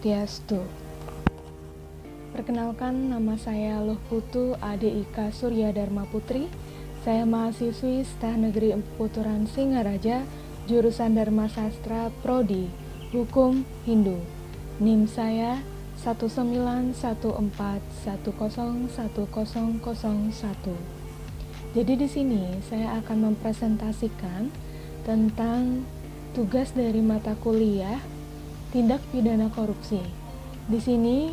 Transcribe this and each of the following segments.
Swastiastu. Perkenalkan, nama saya Lohputu Ade-Ika Surya Dharma Putri. Saya mahasiswi Staf Negeri Emputuran Singaraja, jurusan Dharma Sastra Prodi Hukum Hindu. NIM saya 19141010101. Jadi di sini saya akan mempresentasikan tentang tugas dari mata kuliah tindak pidana korupsi. Di sini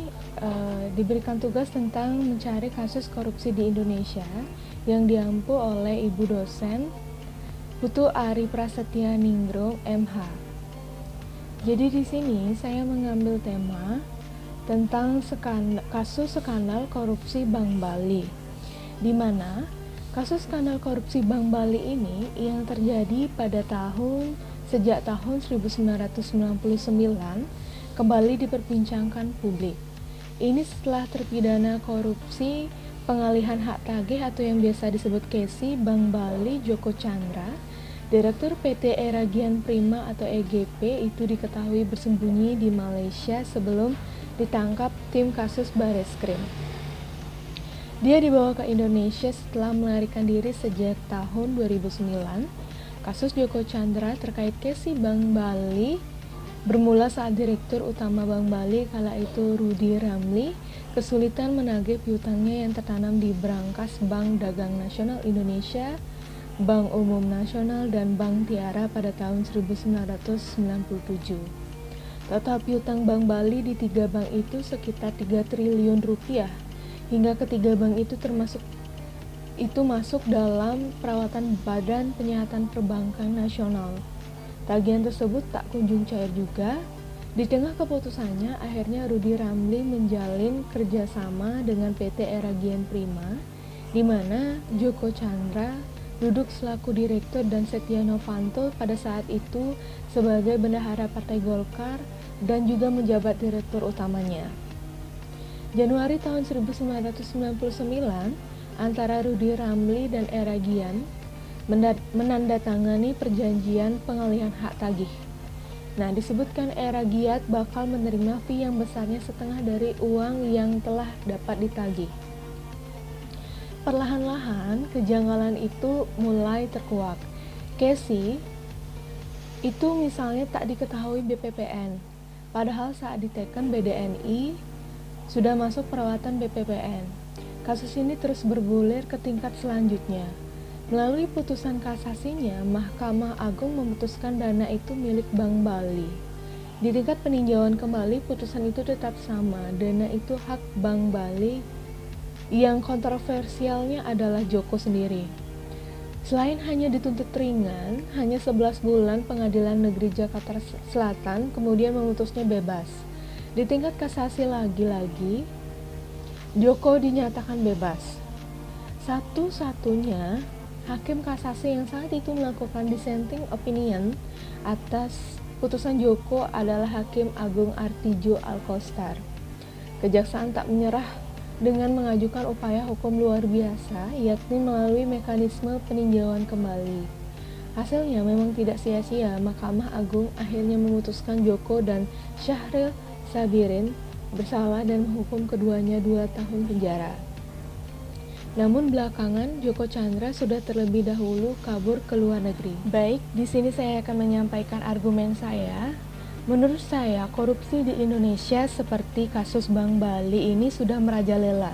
diberikan tugas tentang mencari kasus korupsi di Indonesia yang diampu oleh Ibu dosen Putu Ari Prasetya Ningrum MH. Jadi di sini saya mengambil tema tentang kasus skandal korupsi Bank Bali, di mana kasus skandal korupsi Bank Bali ini yang terjadi pada sejak tahun 1999 kembali diperbincangkan publik. Ini setelah terpidana korupsi pengalihan hak tagih atau yang biasa disebut KESI Bank Bali Joko Chandra, Direktur PT Eragian Prima atau EGP itu diketahui bersembunyi di Malaysia sebelum ditangkap tim kasus Bareskrim. Dia dibawa ke Indonesia setelah melarikan diri sejak tahun 2009. Kasus Joko Chandra terkait KESI Bank Bali bermula saat Direktur Utama Bank Bali kala itu Rudy Ramli kesulitan menagih piutangnya yang tertanam di brankas Bank Dagang Nasional Indonesia, Bank Umum Nasional, dan Bank Tiara pada tahun 1997. Total piutang Bank Bali di 3 bank itu sekitar 3 triliun rupiah. Hingga ketiga bank itu masuk dalam perawatan Badan Penyihatan Perbankan Nasional. Tagihan tersebut tak kunjung cair juga. Di tengah keputusannya, akhirnya Rudy Ramli menjalin kerjasama dengan PT Eragian Prima, di mana Joko Chandra duduk selaku direktur dan Setia Novanto pada saat itu sebagai bendahara Partai Golkar dan juga menjabat direktur utamanya. Januari tahun 1999, antara Rudy Ramli dan Eragian menandatangani perjanjian pengalihan hak tagih. Nah, disebutkan Eragiat bakal menerima fee yang besarnya setengah dari uang yang telah dapat ditagih. Perlahan-lahan kejanggalan itu mulai terkuak. KESI itu misalnya tak diketahui BPPN, padahal saat diteken BDNI sudah masuk perawatan BPPN. Kasus ini terus bergulir ke tingkat selanjutnya. Melalui putusan kasasinya, Mahkamah Agung memutuskan dana itu milik Bank Bali. Di tingkat peninjauan kembali, putusan itu tetap sama, dana itu hak Bank Bali. Yang kontroversialnya adalah Joko sendiri. Selain hanya dituntut ringan, hanya 11 bulan Pengadilan Negeri Jakarta Selatan kemudian memutusnya bebas. Di tingkat kasasi lagi-lagi, Joko dinyatakan bebas. Satu-satunya hakim kasasi yang saat itu melakukan dissenting opinion atas putusan Joko adalah Hakim Agung Artijo Alkostar. Kejaksaan tak menyerah dengan mengajukan upaya hukum luar biasa, yakni melalui mekanisme peninjauan kembali. Hasilnya memang tidak sia-sia. Mahkamah Agung akhirnya memutuskan Joko dan Syahril Sabirin bersalah dan menghukum keduanya 2 tahun penjara. Namun belakangan Joko Chandra sudah terlebih dahulu kabur ke luar negeri. Baik, di sini saya akan menyampaikan argumen saya. Menurut saya, korupsi di Indonesia seperti kasus Bank Bali ini sudah merajalela.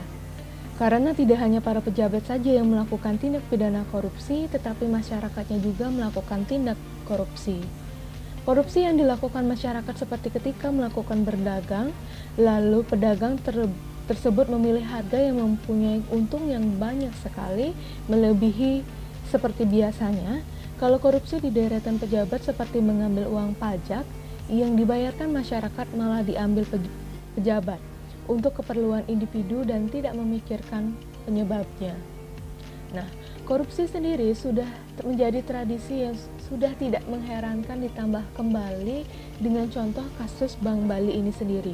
Karena tidak hanya para pejabat saja yang melakukan tindak pidana korupsi, tetapi masyarakatnya juga melakukan tindak korupsi. Korupsi yang dilakukan masyarakat seperti ketika melakukan berdagang, lalu pedagang tersebut memilih harga yang mempunyai untung yang banyak sekali, melebihi seperti biasanya. Kalau korupsi di deretan pejabat seperti mengambil uang pajak yang dibayarkan masyarakat malah diambil pejabat untuk keperluan individu dan tidak memikirkan penyebabnya. Nah, korupsi sendiri sudah menjadi tradisi yang sudah tidak mengherankan, ditambah kembali dengan contoh kasus Bank Bali ini sendiri.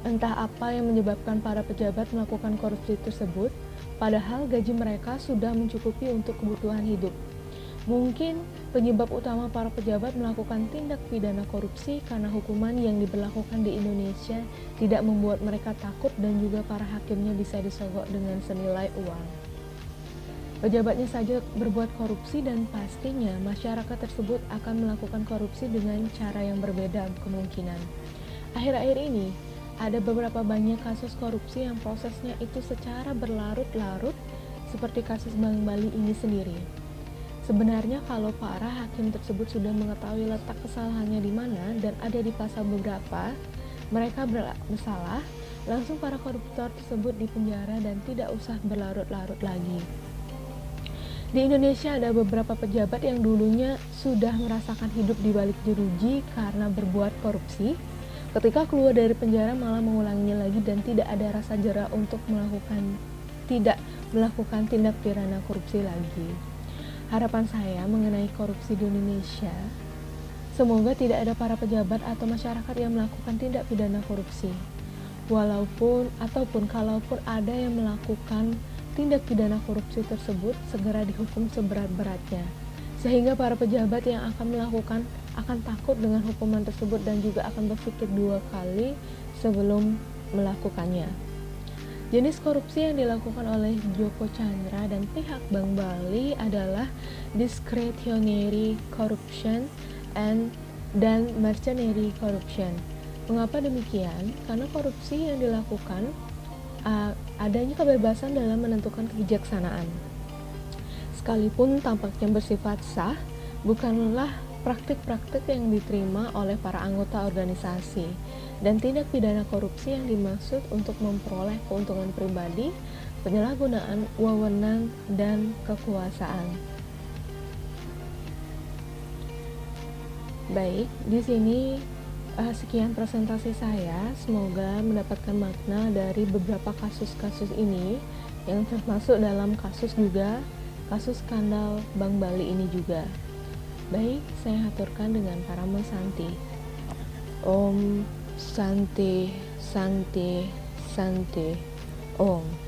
Entah apa yang menyebabkan para pejabat melakukan korupsi tersebut, padahal gaji mereka sudah mencukupi untuk kebutuhan hidup. Mungkin penyebab utama para pejabat melakukan tindak pidana korupsi karena hukuman yang diberlakukan di Indonesia tidak membuat mereka takut dan juga para hakimnya bisa disogok dengan senilai uang. Pejabatnya saja berbuat korupsi dan pastinya masyarakat tersebut akan melakukan korupsi dengan cara yang berbeda kemungkinan. Akhir-akhir ini, ada beberapa banyak kasus korupsi yang prosesnya itu secara berlarut-larut seperti kasus Bank Bali ini sendiri. Sebenarnya kalau para hakim tersebut sudah mengetahui letak kesalahannya di mana dan ada di pasal beberapa, mereka bersalah, langsung para koruptor tersebut dipenjara dan tidak usah berlarut-larut lagi. Di Indonesia ada beberapa pejabat yang dulunya sudah merasakan hidup di balik jeruji karena berbuat korupsi. Ketika keluar dari penjara malah mengulanginya lagi dan tidak ada rasa jera untuk tidak melakukan tindak pidana korupsi lagi. Harapan saya mengenai korupsi di Indonesia, semoga tidak ada para pejabat atau masyarakat yang melakukan tindak pidana korupsi. Ataupun kalaupun ada yang melakukan tindak pidana korupsi tersebut, segera dihukum seberat-beratnya. Sehingga para pejabat yang akan melakukan akan takut dengan hukuman tersebut dan juga akan berpikir 2 kali sebelum melakukannya. Jenis korupsi yang dilakukan oleh Joko Chandra dan pihak Bank Bali adalah discretionary corruption dan mercenary corruption. Mengapa demikian? Karena korupsi yang dilakukan adanya kebebasan dalam menentukan kebijaksanaan. Sekalipun tampaknya bersifat sah, bukanlah praktik-praktik yang diterima oleh para anggota organisasi. Dan tindak pidana korupsi yang dimaksud untuk memperoleh keuntungan pribadi, penyalahgunaan wewenang, dan kekuasaan. Baik, di sini sekian presentasi saya. Semoga mendapatkan makna dari beberapa kasus-kasus ini, yang termasuk dalam kasus skandal Bank Bali ini juga. Baik, saya aturkan dengan Parama Santi. Om Santi, Santi, Santi, Om.